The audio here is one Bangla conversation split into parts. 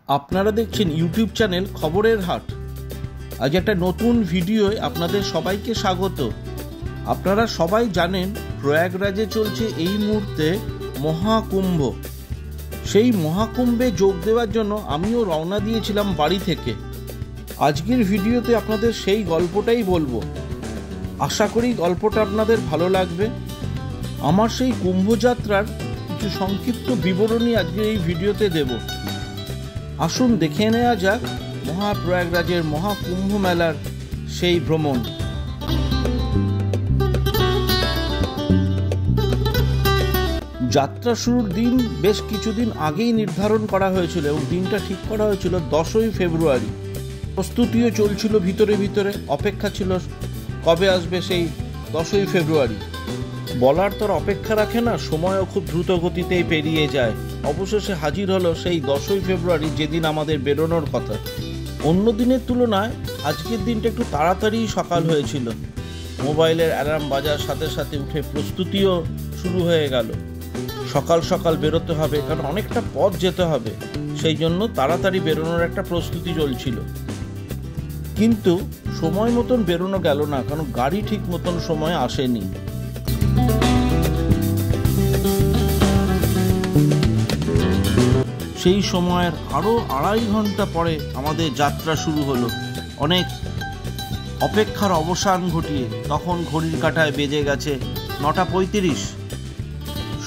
আপনারা দেখছেন ইউটিউব চ্যানেল খবরের হাট। আজ একটা নতুন ভিডিওয় আপনাদের সবাইকে স্বাগত। আপনারা সবাই জানেন প্রয়াগরাজে চলছে এই মুহূর্তে মহাকুম্ভ। সেই মহাকুম্ভে যোগ দেওয়ার জন্য আমিও রওনা দিয়েছিলাম বাড়ি থেকে। আজকের ভিডিওতে আপনাদের সেই গল্পটাই বলবো। আশা করি গল্পটা আপনাদের ভালো লাগবে। আমার সেই কুম্ভযাত্রার কিছু সংক্ষিপ্ত বিবরণী আজকে এই ভিডিওতে দেব। আসুন দেখে নেওয়া যাক মহাপ্রয়াগরাজের মহাকুম্ভ মেলার সেই ভ্রমণ। যাত্রা শুরুর দিন বেশ কিছুদিন আগেই নির্ধারণ করা হয়েছিল এবং দিনটা ঠিক করা হয়েছিল 10ই ফেব্রুয়ারি। প্রস্তুতিও চলছিল ভিতরে ভিতরে, অপেক্ষা ছিল কবে আসবে সেই 10ই ফেব্রুয়ারি। বলার তোর অপেক্ষা রাখে না, সময়ও খুব দ্রুত গতিতেই পেরিয়ে যায়। অবশেষে হাজির হলো সেই 10ই ফেব্রুয়ারি, যেদিন আমাদের বেরোনোর কথা। অন্য দিনের তুলনায় আজকের দিনটা একটু তাড়াতাড়ি সকাল হয়েছিল। মোবাইলের অ্যালার্ম বাজার সাথে সাথে উঠে প্রস্তুতিও শুরু হয়ে গেল। সকাল সকাল বেরোতে হবে, কারণ অনেকটা পথ যেতে হবে, সেই জন্য তাড়াতাড়ি বেরোনোর একটা প্রস্তুতি চলছিল। কিন্তু সময় মতন বেরোনো গেল না, কারণ গাড়ি ঠিক মতন সময় আসেনি। সেই সময়ের আরও 2.5 ঘন্টা পরে আমাদের যাত্রা শুরু হলো। অনেক অপেক্ষার অবসান ঘটিয়ে তখন ঘড়ির কাঁটায় বেজে গেছে 9:35।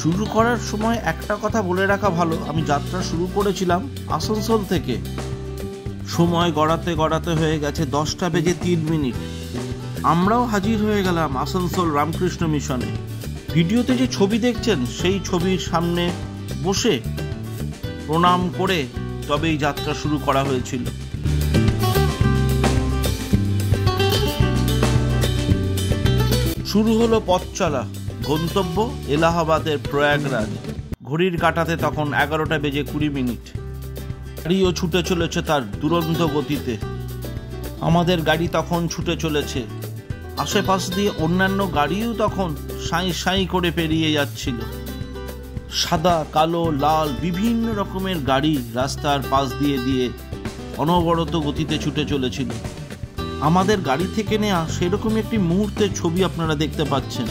শুরু করার সময় একটা কথা বলে রাখা ভালো, আমি যাত্রা শুরু করেছিলাম আসানসোল থেকে। সময় গড়াতে গড়াতে হয়ে গেছে 10:03। আমরাও হাজির হয়ে গেলাম আসানসোল রামকৃষ্ণ মিশনে। ভিডিওতে যে ছবি দেখছেন সেই ছবির সামনে বসে প্রণাম করে তবেই যাত্রা শুরু করা হয়েছিল। শুরু হলো পথ চলা। গন্তব্য এলাহাবাদের প্রয়াগরাজ। ঘড়ির কাঁটাতে তখন 11:20। গাড়িও ছুটে চলেছে তার দুরন্ত গতিতে। আমাদের গাড়ি তখন ছুটে চলেছে। আশেপাশ দিয়ে অন্যান্য গাড়িও তখন সাঁই সাঁই করে পেরিয়ে যাচ্ছিল। সাদা, কালো, লাল বিভিন্ন রকমের গাড়ি রাস্তার পাশ দিয়ে দিয়ে অনবরত গতিতে ছুটে চলেছিল। আমাদের গাড়ি থেকে নেওয়া সেরকম একটি মুহূর্তের ছবি আপনারা দেখতে পাচ্ছেন।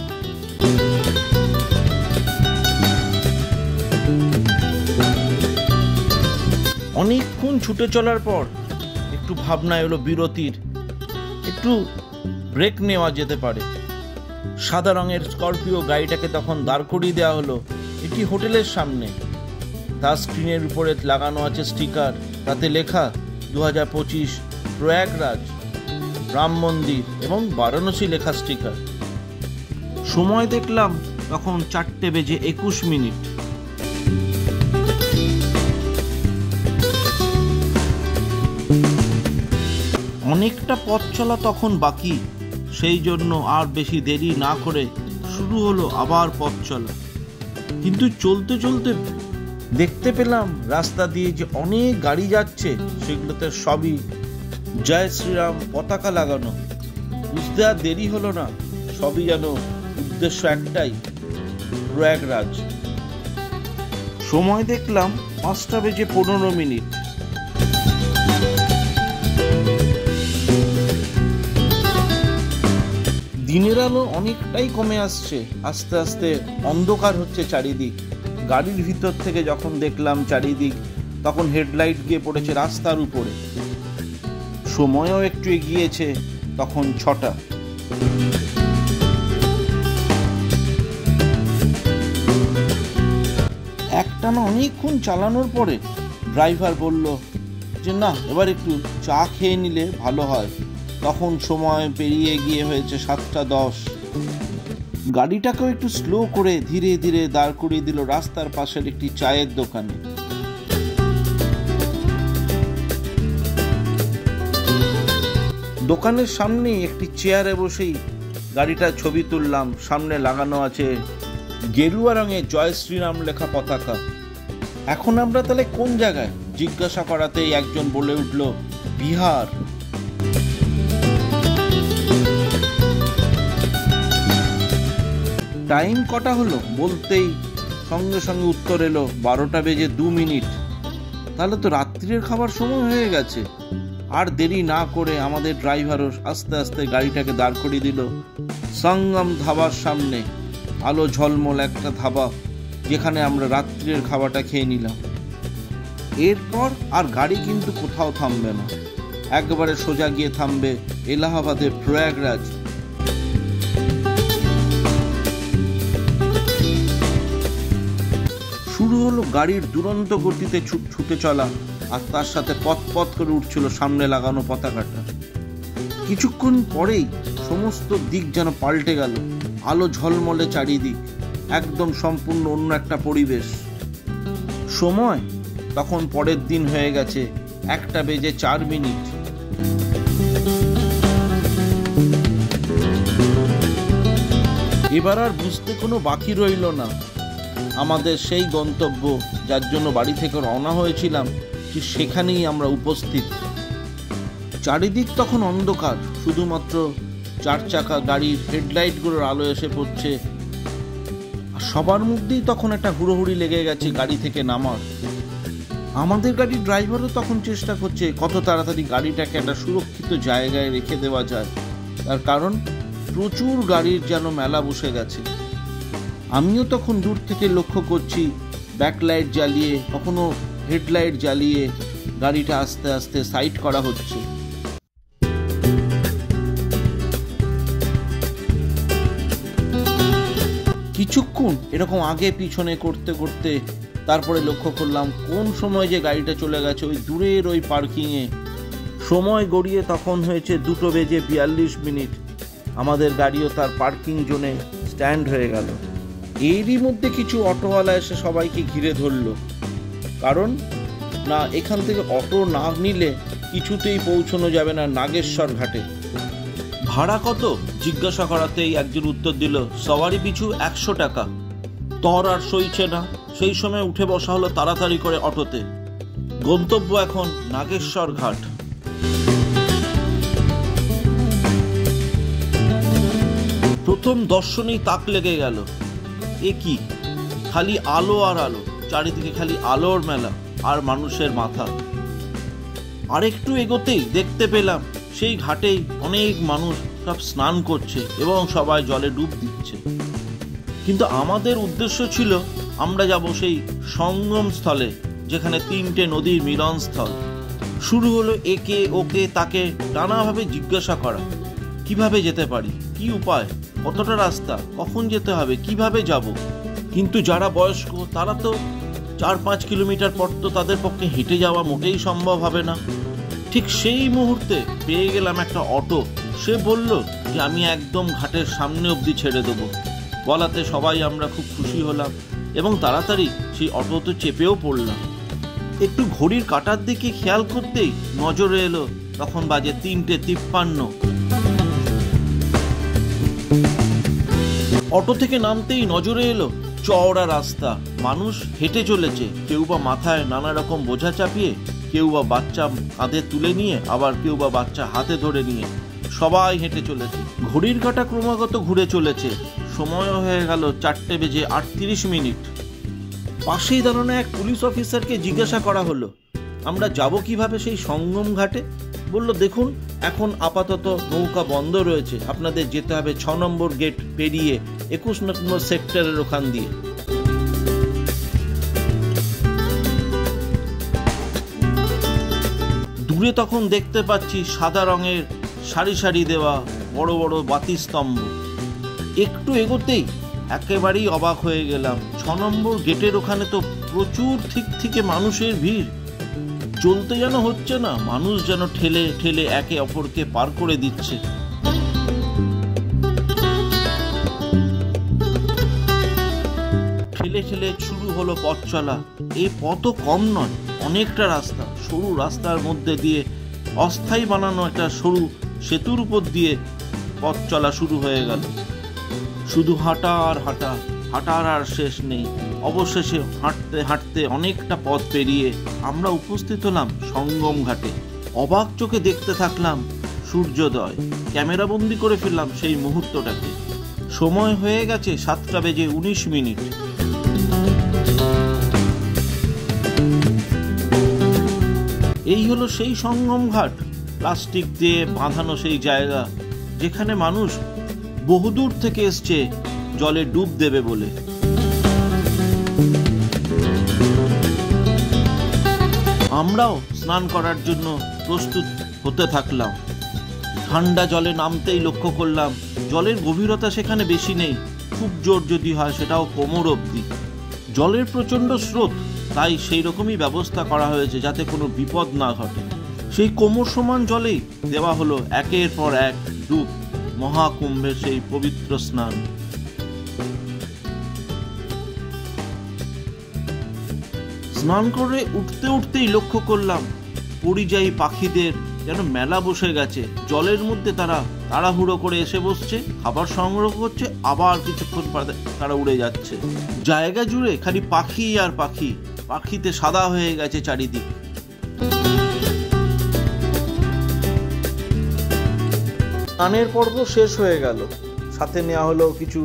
অনেকক্ষণ ছুটে চলার পর একটু ভাবনা এলো বিরতির, একটু ব্রেক নেওয়া যেতে পারে। সাদা রঙের স্করপিও গাড়িটাকে তখন দাঁড় করিয়ে দেওয়া হলো একটি হোটেলের সামনে। তার স্ক্রিনের উপরে লাগানো আছে স্টিকার, তাতে লেখা 2025 প্রয়াগরাজ, রাম মন্দির এবং বারাণসী লেখা স্টিকার। সময় দেখলাম তখন 4:21। অনেকটা পথ চলা তখন বাকি, সেই জন্য আর বেশি দেরি না করে শুরু হলো আবার পথ চলা। কিন্তু চলতে চলতে দেখতে পেলাম রাস্তা দিয়ে যে অনেক গাড়ি যাচ্ছে, সেগুলোতে সবই জয় শ্রীরাম পতাকা লাগানো। বুঝতে আর দেরি হলো না, সবই যেন উদ্দেশ্য একটাই, প্রয়াগরাজ। সময় দেখলাম 5:15। দিনের আলো অনেকটাই কমে আসছে, আস্তে আস্তে অন্ধকার হচ্ছে চারিদিক। গাড়ির ভিতর থেকে যখন দেখলাম চারিদিক, তখন হেডলাইট গিয়ে পড়েছে রাস্তার উপরে। সময়ও একটু এগিয়েছে, তখন 6টা। একটানা অনেকক্ষণ চালানোর পরে ড্রাইভার বলল যে না, এবার একটু চা খেয়ে নিলে ভালো হয়। তখন সময় পেরিয়ে গিয়ে হয়েছে 7:10। গাড়িটাকেও একটু স্লো করে ধীরে ধীরে দাঁড় করিয়ে দিল রাস্তার পাশের একটি চায়ের দোকানে। দোকানের সামনে একটি চেয়ারে বসেই গাড়িটার ছবি তুললাম। সামনে লাগানো আছে গেরুয়া রঙের জয় শ্রীরাম লেখা পতাকা। এখন আমরা তাহলে কোন জায়গায় জিজ্ঞাসা করাতেই একজন বলে উঠল, বিহার। টাইম কটা হলো বলতেই সঙ্গে সঙ্গে উত্তর এলো 12:02। তাহলে তো রাত্রির খাবার সময় হয়ে গেছে। আর দেরি না করে আমাদের ড্রাইভারও আস্তে আস্তে গাড়িটাকে দাঁড় করিয়ে দিল সঙ্গম ধাবার সামনে। আলো ঝলমল একটা ধাবা, যেখানে আমরা রাত্রির খাবারটা খেয়ে নিলাম। এরপর আর গাড়ি কিন্তু কোথাও থামবে না, একবারে সোজা গিয়ে থামবে এলাহাবাদের প্রয়াগরাজ। শুরু হলো গাড়ির দুরন্ত গতিতে ছুটে চলা, আর তার সাথে পথ পথ করে উঠছিল সামনে লাগানো পতাকাটা। কিছুক্ষণ পরেই সমস্ত দিক যেন পাল্টে গেল, আলো ঝলমলে চারিদিক, একদম সম্পূর্ণ অন্য একটা পরিবেশ। সময় তখন পরের দিন হয়ে গেছে 1:04। এবার আর বুঝতে কোনো বাকি রইল না। আমাদের সেই গন্তব্য, যার জন্য বাড়ি থেকে রওনা হয়েছিলাম, ঠিক সেখানেই আমরা উপস্থিত। চারিদিক তখন অন্ধকার, শুধুমাত্র 4 চাকা গাড়ির হেডলাইটগুলোর আলো এসে পড়ছে। সবার মধ্যেই তখন একটা হুড়োহুড়ি লেগে গেছে গাড়ি থেকে নামার। আমাদের গাড়ির ড্রাইভারও তখন চেষ্টা করছে কত তাড়াতাড়ি গাড়িটাকে একটা সুরক্ষিত জায়গায় রেখে দেওয়া যায়, তার কারণ প্রচুর গাড়ির যেন মেলা বসে গেছে। আমিও তখন দূর থেকে লক্ষ্য করছি, ব্যাকলাইট জ্বালিয়ে, কখনো হেডলাইট জ্বালিয়ে গাড়িটা আস্তে আস্তে সাইড করা হচ্ছে। কিছুক্ষণ এরকম আগে পিছনে করতে করতে তারপরে লক্ষ্য করলাম কোন সময় যে গাড়িটা চলে গেছে ওই দূরের ওই পার্কিংয়ে। সময় গড়িয়ে তখন হয়েছে 2:42। আমাদের গাড়িও তার পার্কিং জোনে স্ট্যান্ড হয়ে গেল। এরই মধ্যে কিছু অটোওয়ালা এসে সবাইকে ঘিরে ধরলো, কারণ না এখান থেকে অটো না নিলে কিছুতেই পৌঁছানো যাবে না নাগেশ্বর ঘাটে। ভাড়া কত জিজ্ঞাসা করাতেই একজন উত্তর দিল, সওয়ারি পিছু 100 টাকা। তর আর সইছে না, সেই সময় উঠে বসা হলো তাড়াতাড়ি করে অটোতে। গন্তব্য এখন নাগেশ্বর ঘাট। প্রথম দর্শনেই তাক লেগে গেল, এ কি, খালি আলো আর আলো, চারিদিকে খালি আলোর মেলা আর মানুষের মাথা। আরেকটু এগোতেই দেখতে পেলাম সেই ঘাটেই অনেক মানুষ সব স্নান করছে এবং সবাই জলে ডুব দিচ্ছে। কিন্তু আমাদের উদ্দেশ্য ছিল আমরা যাব সেই সঙ্গম স্থলে, যেখানে 3টে নদীর মিলন স্থল। শুরু হলো একে ওকে তাকে নানাভাবে জিজ্ঞাসা করা, কিভাবে যেতে পারি, কি উপায়, কতটা রাস্তা, কখন যেতে হবে, কিভাবে যাব। কিন্তু যারা বয়স্ক তারা তো 4-5 কিলোমিটার পর তো তাদের পক্ষে হেঁটে যাওয়া মোটেই সম্ভব হবে না। ঠিক সেই মুহূর্তে পেয়ে গেলাম একটা অটো। সে বলল যে আমি একদম ঘাটের সামনে অবধি ছেড়ে দেবো। বলাতে সবাই আমরা খুব খুশি হলাম এবং তাড়াতাড়ি সেই অটোতে চেপেও পড়লাম। একটু ঘড়ির কাঁটার দিকে খেয়াল করতেই নজরে এলো তখন বাজে 3:53। অটো থেকে নামতেই নজরে এলো চওড়া রাস্তা, মানুষ হেঁটে চলেছে, কেউ বা মাথায় নানা রকম বোঝা চাপিয়ে, কেউ বা বাচ্চা কাঁধে তুলে নিয়ে, আবার কেউ বা বাচ্চা হাতে ধরে নিয়ে সবাই হেঁটে চলেছে। ঘড়ির কাঁটা ক্রমাগত ঘুরে চলেছে। সময় হয়ে গেল 4:38। পাশেই দাঁড়ানো এক পুলিশ অফিসারকে জিজ্ঞাসা করা হলো আমরা যাব কিভাবে সেই সঙ্গম ঘাটে। বলল, দেখুন এখন আপাতত নৌকা বন্ধ রয়েছে, আপনাদের যেতে হবে 6 নম্বর গেট পেরিয়ে 21 নম্বর সেক্টরের ওখান দিয়ে। দূরে তখন দেখতে পাচ্ছি সাদা রঙের সারি সারি দেওয়া বড় বড় বাতি স্তম্ভ। একটু এগোতেই একেবারেই অবাক হয়ে গেলাম, 6 নম্বর গেটের ওখানে তো প্রচুর থেকে মানুষের ভিড়। চলতে যেন হচ্ছে না, মানুষ যেন ঠেলে ঠেলে একে অপরকে পার করে দিচ্ছে। ঠেলে ঠেলে শুরু হলো পথ চলা। এই পথও কম নয়, অনেকটা রাস্তা, সরু রাস্তার মধ্যে দিয়ে অস্থায়ী বানানো একটা সরু সেতুর উপর দিয়ে পথ চলা শুরু হয়ে গেল। শুধু হাঁটা আর হাঁটা, হাঁটার আর শেষ নেই। অবশেষে হাঁটতে হাঁটতে অনেকটা পথ পেরিয়ে আমরা উপস্থিত হলাম সঙ্গম ঘাটে। অবাক চোখে দেখতে থাকলাম সূর্যোদয়। ক্যামেরাবন্দি করে ফেললাম সেই মুহূর্তটাকে। সময় হয়ে গেছে 7:19। এই হলো সেই সঙ্গম ঘাট, প্লাস্টিক দিয়ে বাঁধানো সেই জায়গা যেখানে মানুষ বহুদূর থেকে এসছে জলে ডুব দেবে বলে। আমরাও স্নান করার জন্য প্রস্তুত হতে থাকলাম। ঠান্ডা জলে নামতেই লক্ষ্য করলাম জলের গভীরতা সেখানে বেশি নেই, খুব জোর যদি হয় সেটাও কোমর অবধি। জলের প্রচণ্ড স্রোত, তাই সেই রকমই ব্যবস্থা করা হয়েছে যাতে কোনো বিপদ না ঘটে। সেই কোমর সমান জলেই দেওয়া হলো একের পর এক ডুব, মহাকুম্ভের সেই পবিত্র স্নান। স্নান করে উঠতে উঠতেই লক্ষ্য করলাম পরিযায়ী পাখিদের যেন মেলা বসে গেছে। জলের মধ্যে তারা তাড়াহুড়ো করে এসে বসছে, খাবার সংগ্রহ করছে, আবার কিছুক্ষণ পরে তারা উড়ে যাচ্ছে। জায়গা জুড়ে খালি পাখি আর পাখি, পাখিতে সাদা হয়ে গেছে চারিদিক। স্নানের পর্ব শেষ হয়ে গেল, সাথে নেওয়া হলো কিছু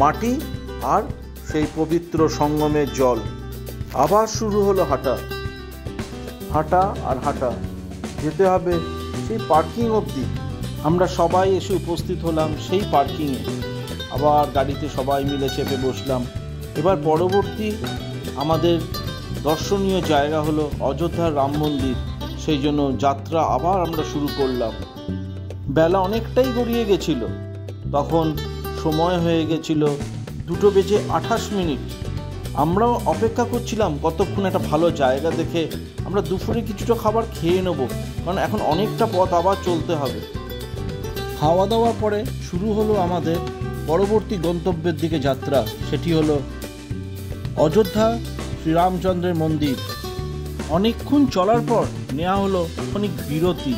মাটি আর সেই পবিত্র সঙ্গমের জল। আবার শুরু হলো হাঁটা, হাঁটা আর হাঁটা, যেতে হবে সেই পার্কিং অবধি। আমরা সবাই এসে উপস্থিত হলাম সেই পার্কিংয়ে, আবার গাড়িতে সবাই মিলে চেপে বসলাম। এবার পরবর্তী আমাদের দর্শনীয় জায়গা হলো অযোধ্যার রাম মন্দির, সেই জন্য যাত্রা আবার আমরা শুরু করলাম। বেলা অনেকটাই গড়িয়ে গেছিল, তখন সময় হয়ে গেছিল 2:28। আমরাও অপেক্ষা করছিলাম কতক্ষণ একটা ভালো জায়গা দেখে আমরা দুপুরে কিছুটা খাবার খেয়ে নেব, কারণ এখন অনেকটা পথ আবার চলতে হবে। খাওয়া দাওয়ার পরে শুরু হলো আমাদের পরবর্তী গন্তব্যের দিকে যাত্রা, সেটি হলো অযোধ্যা শ্রীরামচন্দ্রের মন্দির। অনেকক্ষণ চলার পর নেওয়া হলো অনেক বিরতি,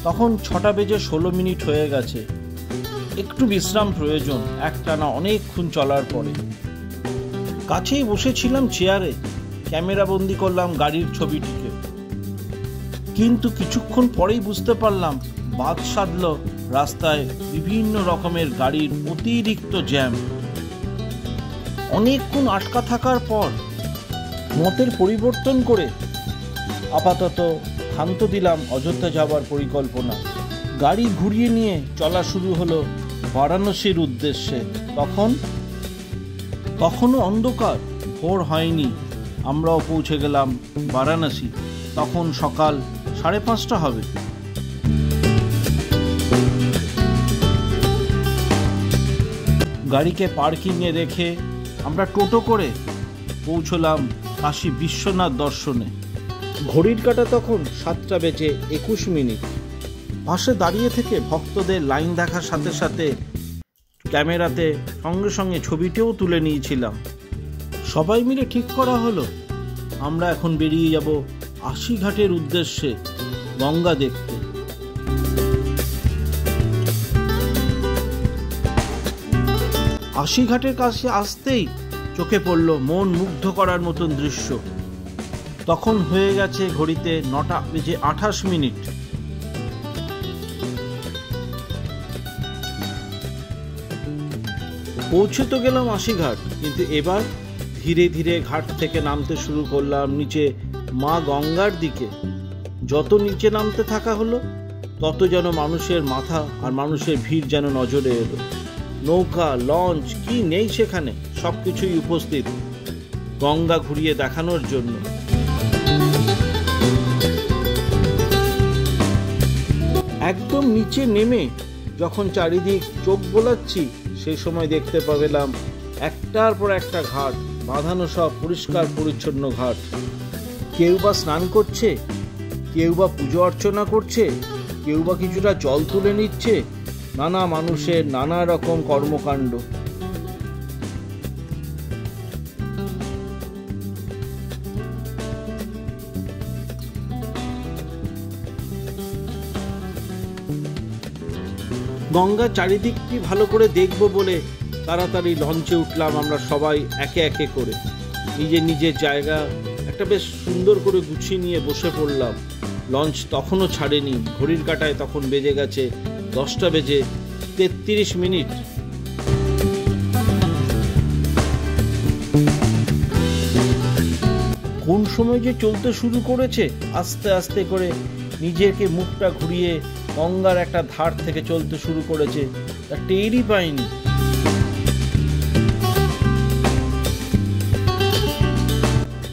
তখন 6:16 হয়ে গেছে। একটু বিশ্রাম প্রয়োজন একটানা অনেকক্ষণ চলার পরে। কাছেই বসেছিলাম চেয়ারে, ক্যামেরা বন্দি করলাম গাড়ির ছবিটিকে, কিন্তু কিছুক্ষণ পরেই বুঝতে পারলাম বাদ সাধল রাস্তায় বিভিন্ন রকমের গাড়ির অতিরিক্ত জ্যাম। অনেকক্ষণ আটকা থাকার পর মতের পরিবর্তন করে আপাতত ক্ষান্ত দিলাম অযোধ্যা যাবার পরিকল্পনা। গাড়ি ঘুরিয়ে নিয়ে চলা শুরু হলো বারাণসীর উদ্দেশ্যে। তখনও অন্ধকার, ভোর হয়নি, আমরাও পৌঁছে গেলাম বারাণসী। তখন সকাল 5:30 হবে। গাড়িকে পার্কিংয়ে রেখে আমরা টোটো করে পৌঁছলাম কাশী বিশ্বনাথ দর্শনে। ঘড়ির কাঁটা তখন 7:21। পাশে দাঁড়িয়ে থেকে ভক্তদের লাইন দেখার সাথে সাথে ক্যামেরাতে সঙ্গে সঙ্গে ছবিটিও তুলে নিয়েছিলাম। সবাই মিলে ঠিক করা হলো আমরা এখন বেরিয়ে যাব আশিঘাটের উদ্দেশ্যে গঙ্গা দেখতে। আশিঘাটের কাছে আসতেই চোখে পড়ল মন মুগ্ধ করার মতন দৃশ্য। তখন হয়ে গেছে ঘড়িতে 9:28। পৌঁছে তো গেলাম আশিঘাট, কিন্তু এবার ধীরে ধীরে ঘাট থেকে নামতে শুরু করলাম নিচে মা গঙ্গার দিকে। যত নিচে নামতে থাকা হলো তত যেন মানুষের মাথা আর মানুষের ভিড় যেন নজরে এলো। নৌকা, লঞ্চ, কি নেই সেখানে, সবকিছুই উপস্থিত গঙ্গা ঘুরিয়ে দেখানোর জন্য। একদম নিচে নেমে যখন চারিদিক চোখ বোলাচ্ছি সেই সময় দেখতে পেলাম একটার পর একটা ঘাট বাঁধানো, সব পরিষ্কার পরিচ্ছন্ন ঘাট। কেউ বা স্নান করছে, কেউ বা পুজো অর্চনা করছে, কেউ বা কিছুটা জল তুলে নিচ্ছে। নানা মানুষের নানা রকম কর্মকাণ্ড। গঙ্গার চারিদিকটি ভালো করে দেখব বলে তাড়াতাড়ি লঞ্চে উঠলাম আমরা সবাই একে একে করে। নিজের নিজের জায়গা একটা বেশ সুন্দর করে গুছিয়ে নিয়ে বসে পড়লাম। লঞ্চ তখনও ছাড়েনি, ঘড়ির কাঁটায় তখন বেজে গেছে 10:33। কোন সময় যে চলতে শুরু করেছে, আস্তে আস্তে করে নিজেকে মুখটা ঘুরিয়ে গঙ্গার একটা ধার থেকে চলতে শুরু করেছে, তা টেরই পায়নি।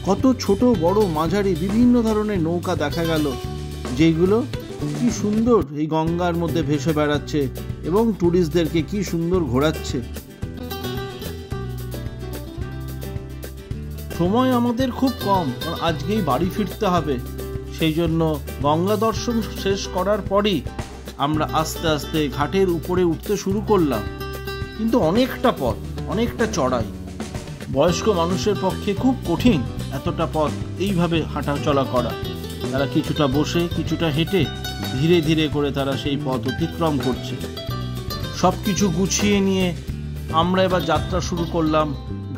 কত ছোট বড় মাঝারি বিভিন্ন ধরনের নৌকা দেখা গেল, যেগুলো কি সুন্দর এই গঙ্গার মধ্যে ভেসে বেড়াচ্ছে এবং টুরিস্টদেরকে কি সুন্দর ঘোরাচ্ছে। সময় আমাদের খুব কম, কারণ আজকেই বাড়ি ফিরতে হবে। সেই জন্য গঙ্গা দর্শন শেষ করার পরই আমরা আস্তে আস্তে ঘাটের উপরে উঠতে শুরু করলাম। কিন্তু অনেকটা পথ, অনেকটা চড়াই, বয়স্ক মানুষের পক্ষে খুব কঠিন এতটা পথ এইভাবে হাঁটা চলা করা। তারা কিছুটা বসে কিছুটা হেঁটে ধীরে ধীরে করে তারা সেই পথ অতিক্রম করছে। সব কিছু গুছিয়ে নিয়ে আমরা এবার যাত্রা শুরু করলাম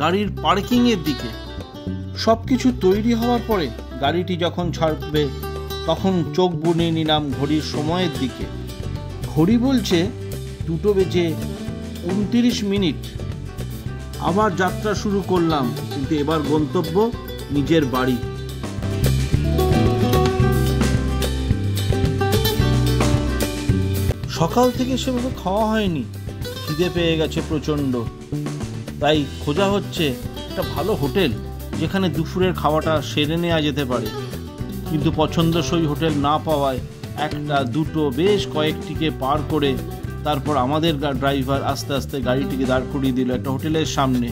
গাড়ির পার্কিংয়ের দিকে। সব কিছু তৈরি হওয়ার পরে গাড়িটি যখন ছাড়বে তখন চোখ বুনিয়ে নিলাম ঘড়ির সময়ের দিকে। ঘড়ি বলছে 2:29। আবার যাত্রা শুরু করলাম, কিন্তু এবার গন্তব্য নিজের বাড়ি। সকাল থেকে সেভাবে খাওয়া হয়নি, খিদে পেয়ে গেছে প্রচণ্ড। তাই খোঁজা হচ্ছে একটা ভালো হোটেল যেখানে দুপুরের খাওয়াটা সেরে নেওয়া যেতে পারে। কিন্তু পছন্দসই হোটেল না পাওয়ায় একটা দুটো বেশ কয়েকটিকে পার করে তারপর আমাদের ড্রাইভার আস্তে আস্তে গাড়িটিকে দাঁড় করিয়ে দিল একটা হোটেলের সামনে।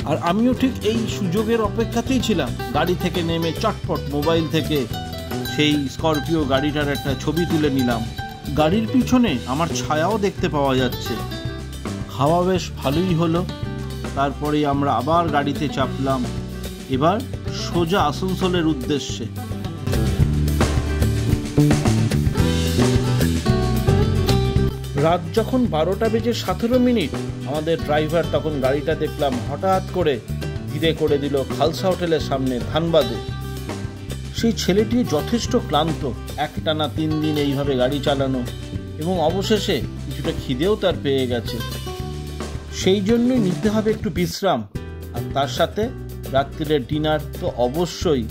আর আমিও ঠিক এই সুযোগের অপেক্ষাতেই ছিলাম। গাড়ি থেকে নেমে চটপট মোবাইল থেকে সেই স্করপিও গাড়িটার একটা ছবি তুলে নিলাম। গাড়ির পিছনে আমার ছায়াও দেখতে পাওয়া যাচ্ছে। খাওয়া বেশ ভালোই হলো। তারপরে আমরা আবার গাড়িতে চাপলাম, এবার সোজা আসানসোলের উদ্দেশ্যে। রাত যখন 12:17 আমাদের ড্রাইভার তখন গাড়িটা দেখলাম হঠাৎ করে ধীরে করে দিল খালসা হোটেলের সামনে, ধানবাদে। সেই ছেলেটি যথেষ্ট ক্লান্ত, একটানা 3 দিন এইভাবে গাড়ি চালানো, এবং অবশেষে কিছুটা খিদেও তার পেয়ে গেছে। সেই জন্যই নিতে হবে একটু বিশ্রাম, আর তার সাথে রাত্রিরের ডিনার তো অবশ্যই।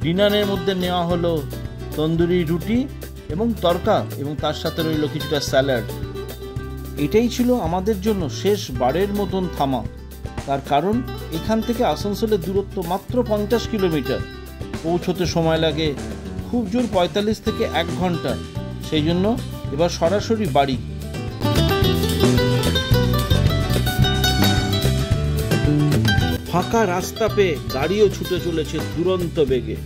ডিনারের মধ্যে নেওয়া হলো তন্দুরি রুটি এবং তরকা, এবং তার সাথে রইল কিছুটা স্যালাড। এটাই ছিল আমাদের জন্য শেষ বারের মতন থামা। তার কারণ এখান থেকে আসানসোলের দূরত্ব মাত্র 50 কিলোমিটার, পৌঁছতে সময় লাগে খুব জোর 45 থেকে 1 ঘন্টা। সেই জন্য এবার সরাসরি বাড়ি। ফাঁকা রাস্তা পেয়ে গাড়িও ছুটে চলেছে দুরন্ত বেগে।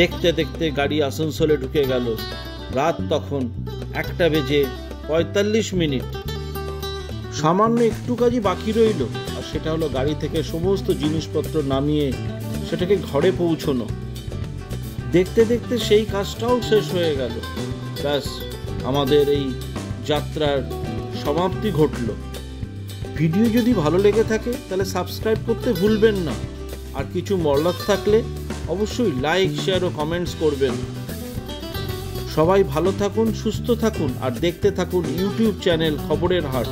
দেখতে দেখতে গাড়ি আসানসোলে ঢুকে গেল। রাত তখন 1:45। সামান্য একটু কাজই বাকি রইল, আর সেটা হলো গাড়ি থেকে সমস্ত জিনিসপত্র নামিয়ে সেটাকে ঘরে পৌঁছানো। দেখতে দেখতে সেই কাজটাও শেষ হয়ে গেল। ব্যাস, আমাদের এই যাত্রার সমাপ্তি ঘটল। ভিডিও যদি ভালো লেগে থাকে তাহলে সাবস্ক্রাইব করতে ভুলবেন না। আর কিছু মতলব থাকলে অবশ্যই লাইক, শেয়ার ও কমেন্টস করবেন। সবাই ভালো থাকুন, সুস্থ থাকুন, আর দেখতে থাকুন ইউটিউব চ্যানেল খবরের হাট।